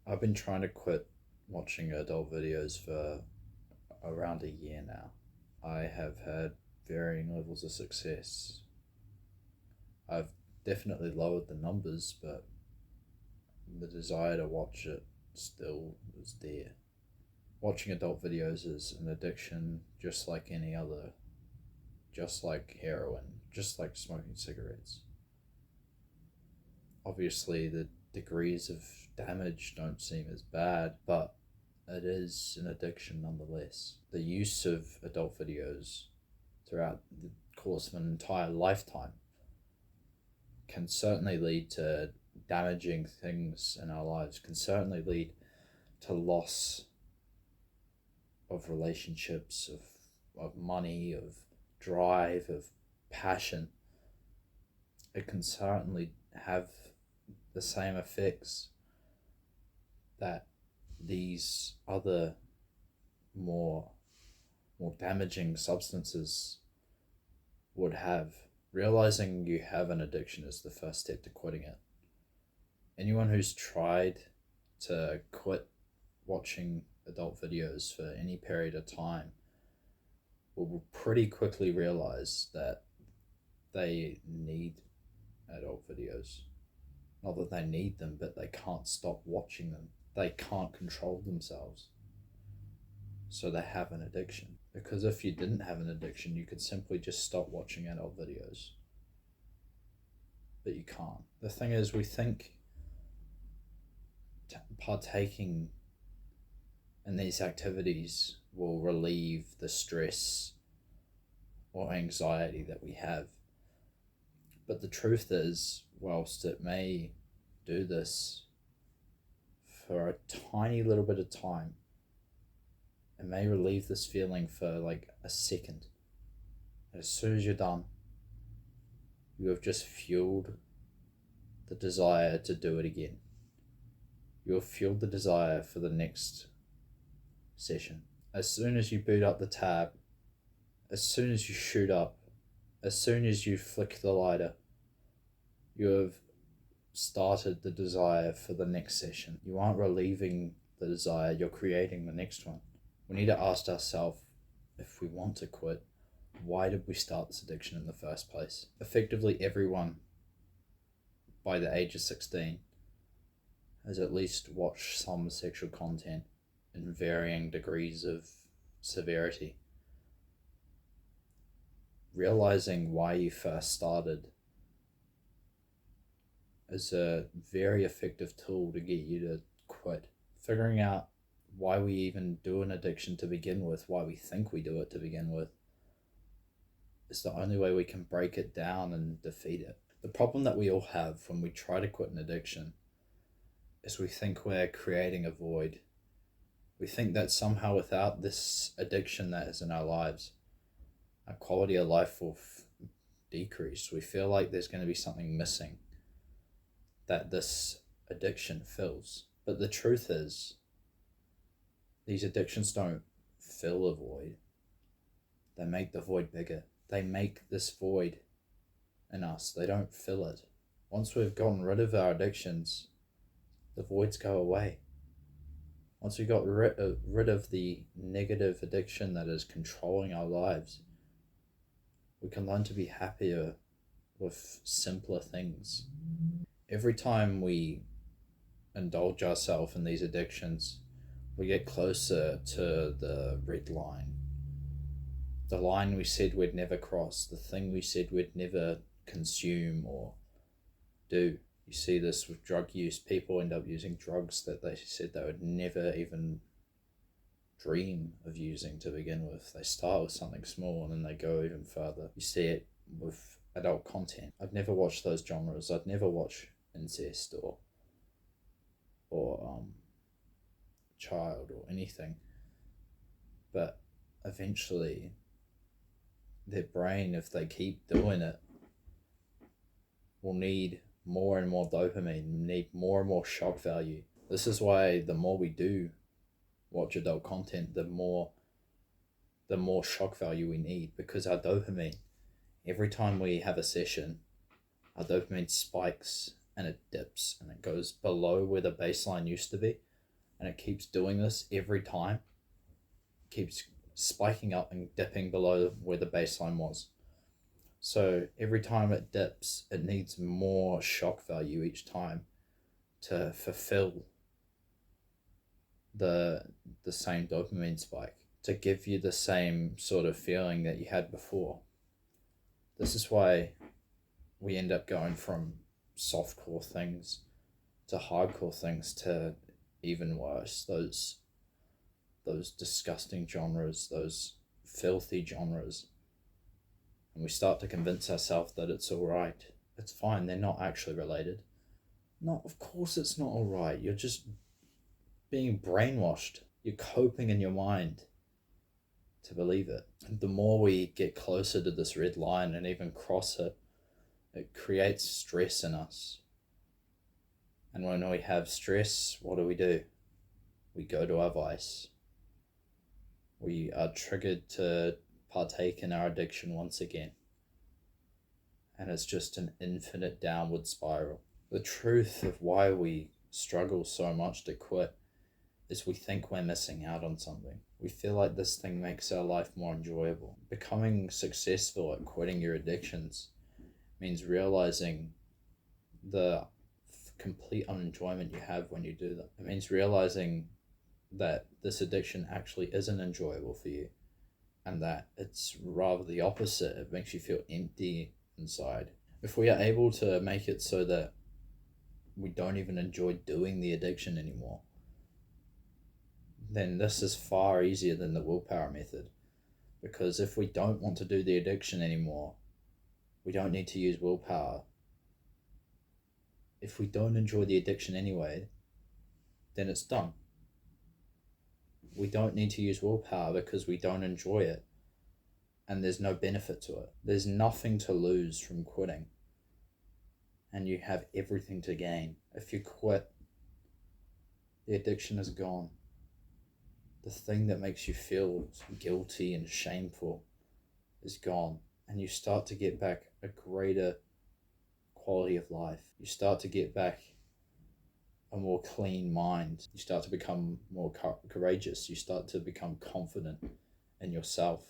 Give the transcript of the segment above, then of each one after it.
I've been trying to quit watching adult videos for around a year now. I have had varying levels of success. I've definitely lowered the numbers, but the desire to watch it still is there. Watching adult videos is an addiction just like any other, just like heroin, just like smoking cigarettes. Obviously, the degrees of damage don't seem as bad, but it is an addiction nonetheless. The use of adult videos throughout the course of an entire lifetime can certainly lead to damaging things in our lives, can certainly lead to loss of relationships, of money, of drive, of passion. It can certainly have the same effects that these other more damaging substances would have. Realizing you have an addiction is the first step to quitting it. Anyone who's tried to quit watching adult videos for any period of time will pretty quickly realize that they need adult videos. Not that they need them, but they can't stop watching them. They can't control themselves. So they have an addiction. Because if you didn't have an addiction, you could simply just stop watching adult videos. But you can't. The thing is, we think partaking in these activities will relieve the stress or anxiety that we have. But the truth is, whilst it may do this for a tiny little bit of time, it may relieve this feeling for like a second. And as soon as you're done, you have just fueled the desire to do it again. You have fueled the desire for the next session. As soon as you boot up the tab, as soon as you shoot up, as soon as you flick the lighter, you have started the desire for the next session. You aren't relieving the desire, you're creating the next one. We need to ask ourselves, if we want to quit, why did we start this addiction in the first place? Effectively everyone by the age of 16 has at least watched some sexual content in varying degrees of severity. Realizing why you first started is a very effective tool to get you to quit. Figuring out why we even do an addiction to begin with, why we think we do it to begin with, is the only way we can break it down and defeat it. The problem that we all have when we try to quit an addiction is we think we're creating a void. We think that somehow without this addiction that is in our lives, our quality of life will decrease. We feel like there's going to be something missing that this addiction fills. But the truth is, these addictions don't fill a void. They make the void bigger. They make this void in us. They don't fill it. Once we've gotten rid of our addictions, the voids go away. Once we got rid of the negative addiction that is controlling our lives, we can learn to be happier with simpler things. Every time we indulge ourselves in these addictions, we get closer to the red line. The line we said we'd never cross, the thing we said we'd never consume or do. You see this with drug use. People end up using drugs that they said they would never even dream of using to begin with. They start with something small and then they go even further. You see it with adult content. I'd never watch those genres. I'd never watch incest or child or anything. But eventually their brain, if they keep doing it, will need more and more dopamine, need more and more shock value. This is why the more we do watch adult content, the more shock value we need, because our dopamine, every time we have a session, our dopamine spikes and it dips and it goes below where the baseline used to be. and it keeps doing this every time, keeps spiking up and dipping below where the baseline was. So every time it dips, it needs more shock value each time to fulfill the same dopamine spike, to give you the same sort of feeling that you had before. This is why we end up going from softcore things to hardcore things to even worse, those disgusting genres, those filthy genres. And we start to convince ourselves that it's all right. It's fine. They're not actually related. No, of course it's not all right. You're just being brainwashed. You're coping in your mind to believe it. And the more we get closer to this red line and even cross it, it creates stress in us. And when we have stress, what do? We go to our vice. We are triggered to partake in our addiction once again. And it's just an infinite downward spiral. The truth of why we struggle so much to quit is we think we're missing out on something. We feel like this thing makes our life more enjoyable. Becoming successful at quitting your addictions means realizing the complete unenjoyment you have when you do that. It means realizing that this addiction actually isn't enjoyable for you, and that it's rather the opposite. It makes you feel empty inside. If we are able to make it so that we don't even enjoy doing the addiction anymore, then this is far easier than the willpower method. Because if we don't want to do the addiction anymore, we don't need to use willpower. If we don't enjoy the addiction anyway, then it's done. We don't need to use willpower because we don't enjoy it, and there's no benefit to it. There's nothing to lose from quitting, and you have everything to gain. If you quit, the addiction is gone. The thing that makes you feel guilty and shameful is gone, and you start to get back a greater quality of life. You start to get back a more clean mind. You start to become more courageous. You start to become confident in yourself.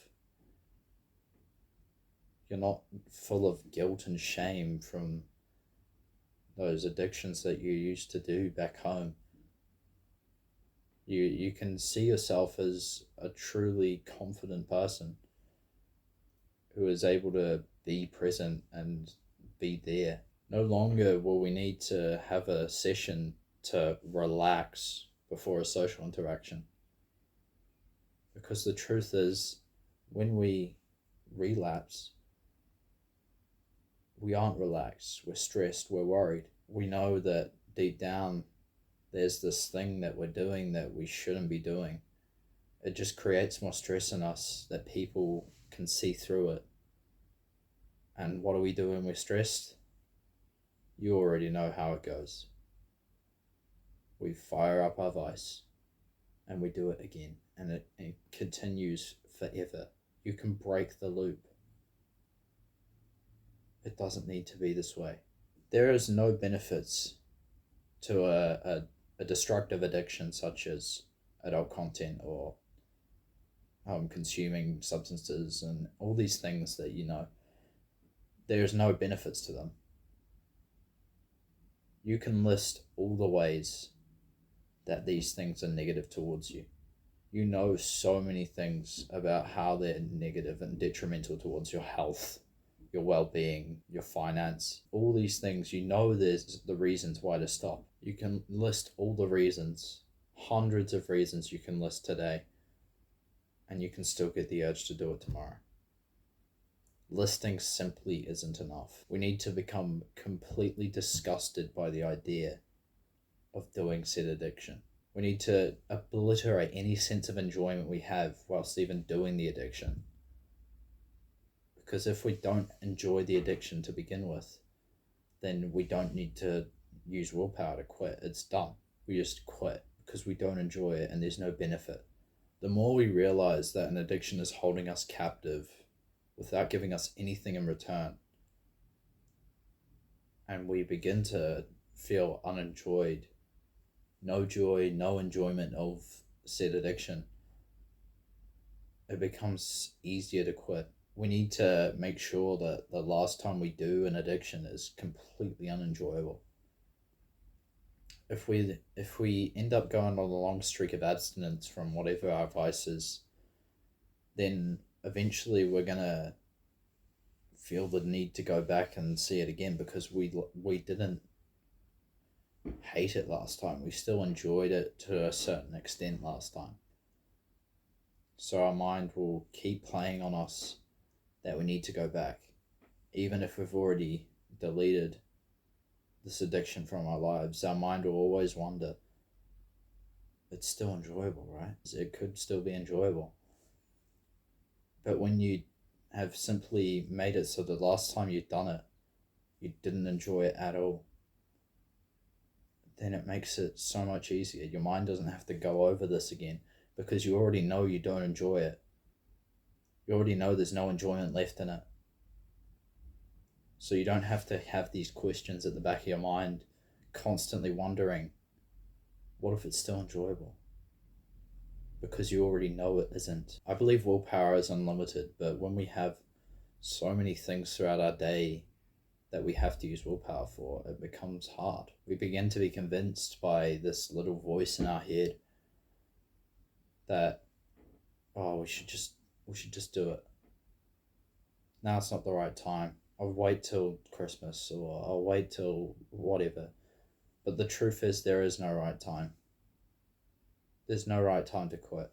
You're not full of guilt and shame from those addictions that you used to do back home. You can see yourself as a truly confident person who is able to be present and be there. No longer will we need to have a session to relax before a social interaction. Because the truth is, when we relapse, we aren't relaxed, we're stressed, we're worried. We know that deep down there's this thing that we're doing that we shouldn't be doing. It just creates more stress in us that people can see through it. And what do we do when we're stressed? You already know how it goes. We fire up our vice and we do it again, and it continues forever. You can break the loop. It doesn't need to be this way. There is no benefits to a destructive addiction such as adult content or consuming substances and all these things that there's no benefits to them. You can list all the ways that these things are negative towards you. You know so many things about how they're negative and detrimental towards your health, your well-being, your finance, all these things. There's the reasons why to stop. You can list all the reasons, hundreds of reasons you can list today, and you can still get the urge to do it tomorrow. Listing simply isn't enough. We need to become completely disgusted by the idea of doing said addiction. We need to obliterate any sense of enjoyment we have whilst even doing the addiction. Because if we don't enjoy the addiction to begin with, then we don't need to use willpower to quit. It's done. We just quit because we don't enjoy it and there's no benefit. The more we realize that an addiction is holding us captive without giving us anything in return, and we begin to feel unenjoyed, no joy, no enjoyment of said addiction, it becomes easier to quit. We need to make sure that the last time we do an addiction is completely unenjoyable. If we end up going on a long streak of abstinence from whatever our vice is, then eventually we're gonna feel the need to go back and see it again because we didn't hate it last time. We still enjoyed it to a certain extent last time. So our mind will keep playing on us that we need to go back, even if we've already deleted this addiction from our lives. Our mind will always wonder, it's still enjoyable, right? It could still be enjoyable. But when you have simply made it so the last time you've done it, you didn't enjoy it at all, then it makes it so much easier. Your mind doesn't have to go over this again because you already know you don't enjoy it. You already know there's no enjoyment left in it. So you don't have to have these questions at the back of your mind constantly wondering, what if it's still enjoyable? Because you already know it isn't. I believe willpower is unlimited, but when we have so many things throughout our day that we have to use willpower for, it becomes hard. We begin to be convinced by this little voice in our head that, oh, we should just do it. Now it's not the right time. I'll wait till Christmas, or I'll wait till whatever. But the truth is, there is no right time. There's no right time to quit.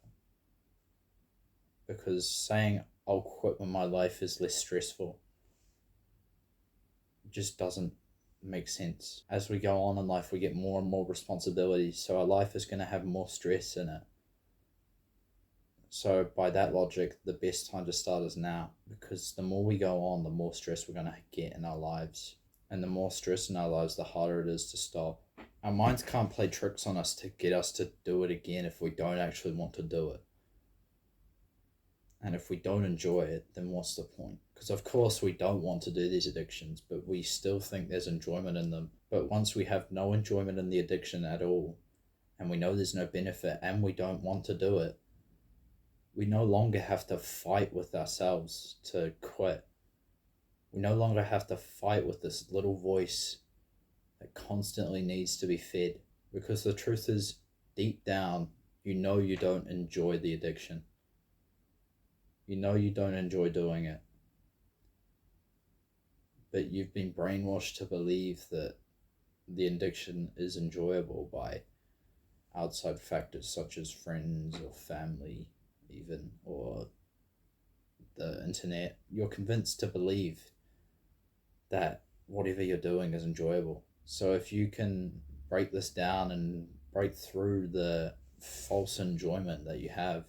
Because saying I'll quit when my life is less stressful just doesn't make sense. As we go on in life, we get more and more responsibilities, so our life is going to have more stress in it. So by that logic, the best time to start is now, because the more we go on, the more stress we're going to get in our lives. And the more stress in our lives, the harder it is to stop. Our minds can't play tricks on us to get us to do it again if we don't actually want to do it. And if we don't enjoy it, then what's the point? Because of course we don't want to do these addictions, but we still think there's enjoyment in them. But once we have no enjoyment in the addiction at all, and we know there's no benefit, and we don't want to do it, we no longer have to fight with ourselves to quit. We no longer have to fight with this little voice that constantly needs to be fed. Because the truth is, deep down, you know you don't enjoy the addiction. You know you don't enjoy doing it. But you've been brainwashed to believe that the addiction is enjoyable by outside factors such as friends or family, even, or the internet. You're convinced to believe that whatever you're doing is enjoyable. So if you can break this down and break through the false enjoyment that you have,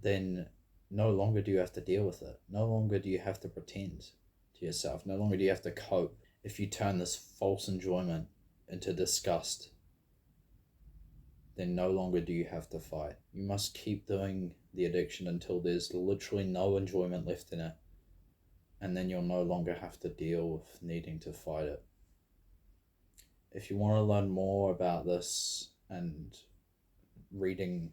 then no longer do you have to deal with it. No longer do you have to pretend to yourself. No longer do you have to cope. If you turn this false enjoyment into disgust, then no longer do you have to fight. You must keep doing the addiction until there's literally no enjoyment left in it. And then you'll no longer have to deal with needing to fight it. If you want to learn more about this and reading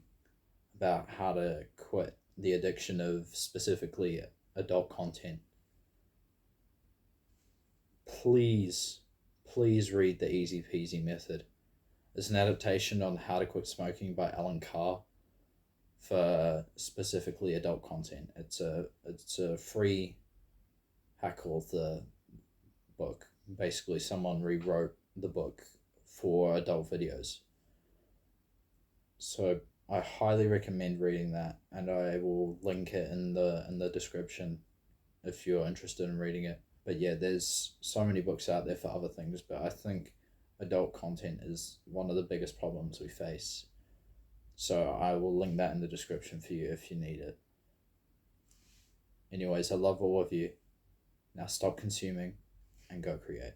about how to quit the addiction of specifically adult content, please read The Easy Peasy Method. It's an adaptation on How to Quit Smoking by Alan Carr for specifically adult content. It's a free hack author book. Basically, someone rewrote the book for adult videos. So I highly recommend reading that, and I will link it in the description if you're interested in reading it. But yeah, there's so many books out there for other things, but I think adult content is one of the biggest problems we face. So I will link that in the description for you if you need it. Anyways, I love all of you. Now stop consuming and go create.